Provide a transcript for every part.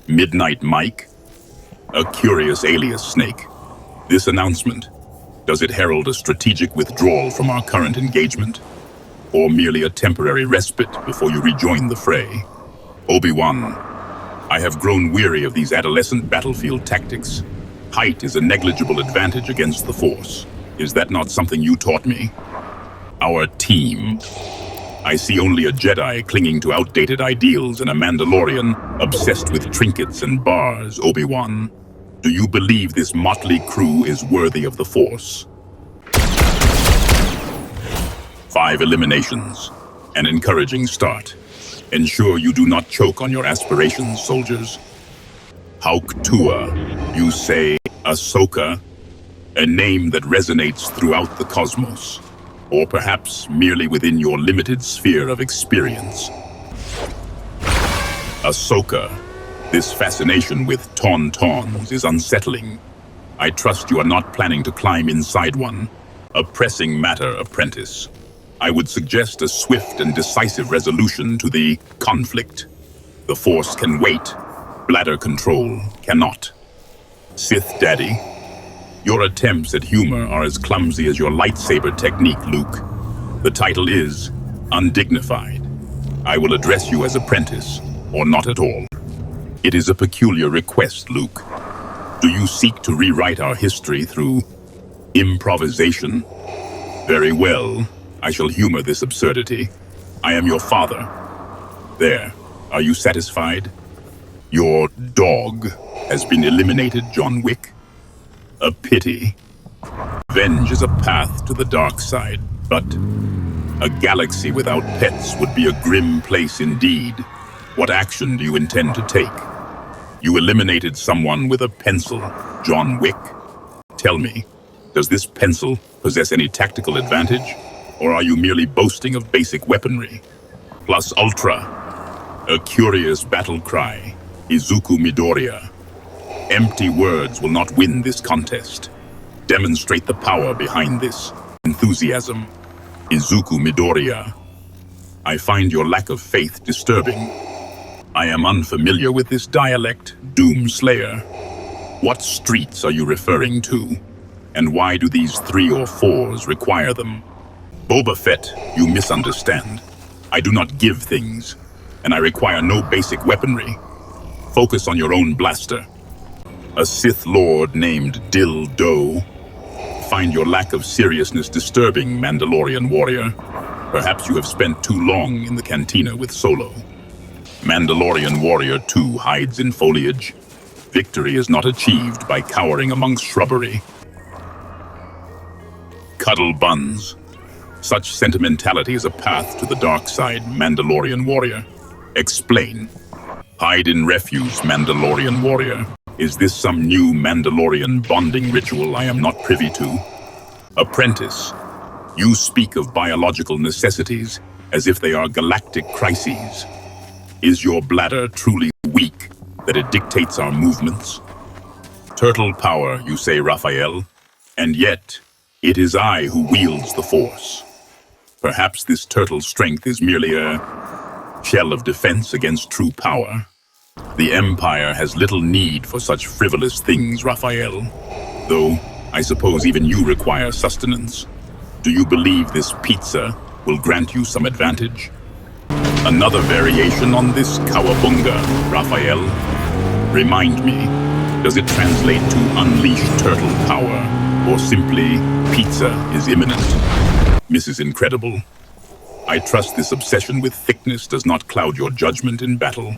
Midnight Mike? A curious alias, Snake. This announcement, does it herald a strategic withdrawal from our current engagement? Or merely a temporary respite before you rejoin the fray? Obi-Wan, I have grown weary of these adolescent battlefield tactics. Height is a negligible advantage against the Force. Is that not something you taught me? Our team. I see only a Jedi clinging to outdated ideals and a Mandalorian obsessed with trinkets and bars, Obi-Wan. Do you believe this motley crew is worthy of the Force? 5 eliminations. An encouraging start. Ensure you do not choke on your aspirations, soldiers. Hauk-Tua, you say Ahsoka? A name that resonates throughout the cosmos. Or perhaps merely within your limited sphere of experience. Ahsoka, this fascination with tauntauns is unsettling. I trust you are not planning to climb inside one. A pressing matter, apprentice. I would suggest a swift and decisive resolution to the conflict. The Force can wait. Bladder control cannot. Sith Daddy, your attempts at humor are as clumsy as your lightsaber technique, Luke. The title is undignified. I will address you as apprentice, or not at all. It is a peculiar request, Luke. Do you seek to rewrite our history through improvisation? Very well, I shall humor this absurdity. I am your father. There, are you satisfied? Your dog has been eliminated, John Wick. A pity. Revenge is a path to the dark side, but a galaxy without pets would be a grim place indeed. What action do you intend to take? You eliminated someone with a pencil, John Wick. Tell me, does this pencil possess any tactical advantage, or are you merely boasting of basic weaponry? Plus Ultra, a curious battle cry, Izuku Midoriya. Empty words will not win this contest. Demonstrate the power behind this enthusiasm. Izuku Midoriya. I find your lack of faith disturbing. I am unfamiliar with this dialect, Doomslayer. What streets are you referring to? And why do these 3 or 4s require them? Boba Fett, you misunderstand. I do not give things, and I require no basic weaponry. Focus on your own blaster. A Sith Lord named Dildo. Find your lack of seriousness disturbing, Mandalorian warrior. Perhaps you have spent too long in the cantina with Solo. Mandalorian warrior 2 hides in foliage. Victory is not achieved by cowering amongst shrubbery. Cuddle buns. Such sentimentality is a path to the dark side, Mandalorian warrior. Explain. Hide in refuse, Mandalorian warrior. Is this some new Mandalorian bonding ritual I am not privy to? Apprentice, you speak of biological necessities as if they are galactic crises. Is your bladder truly weak that it dictates our movements? Turtle power, you say, Raphael, and yet it is I who wields the Force. Perhaps this turtle strength is merely a shell of defense against true power. The Empire has little need for such frivolous things, Raphael. Though, I suppose even you require sustenance. Do you believe this pizza will grant you some advantage? Another variation on this cowabunga, Raphael. Remind me, does it translate to unleash turtle power, or simply pizza is imminent? Mrs. Incredible, I trust this obsession with thickness does not cloud your judgment in battle.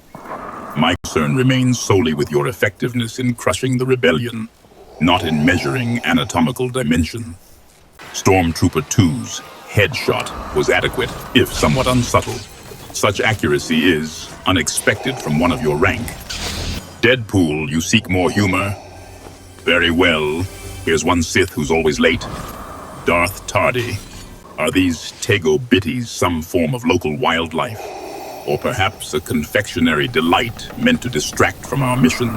My concern remains solely with your effectiveness in crushing the rebellion, not in measuring anatomical dimension. Stormtrooper 2's headshot was adequate, if somewhat unsubtle. Such accuracy is unexpected from one of your rank. Deadpool, you seek more humor? Very well. Here's one Sith who's always late. Darth Tardy. Are these Tego Bitties some form of local wildlife? Or perhaps a confectionery delight meant to distract from our mission?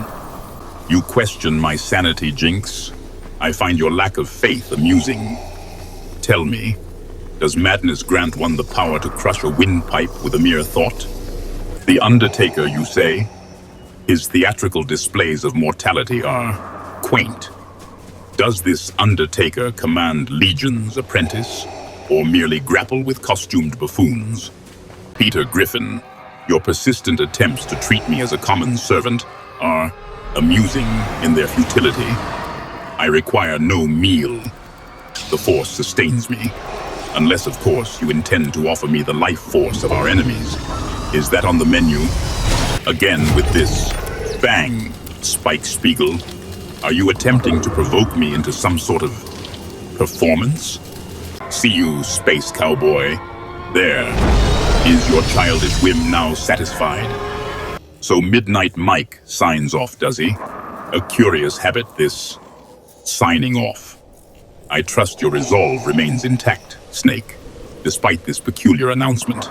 You question my sanity, Jinx. I find your lack of faith amusing. Tell me, does madness grant one the power to crush a windpipe with a mere thought? The Undertaker, you say? His theatrical displays of mortality are quaint. Does this undertaker command legions, apprentice, or merely grapple with costumed buffoons? Peter Griffin, your persistent attempts to treat me as a common servant are amusing in their futility. I require no meal. The Force sustains me. Unless, of course, you intend to offer me the life force of our enemies. Is that on the menu? Again with this bang, Spike Spiegel. Are you attempting to provoke me into some sort of performance? See you, space cowboy. There. Is your childish whim now satisfied? So Midnight Mike signs off, does he? A curious habit, this signing off. I trust your resolve remains intact, Snake, despite this peculiar announcement.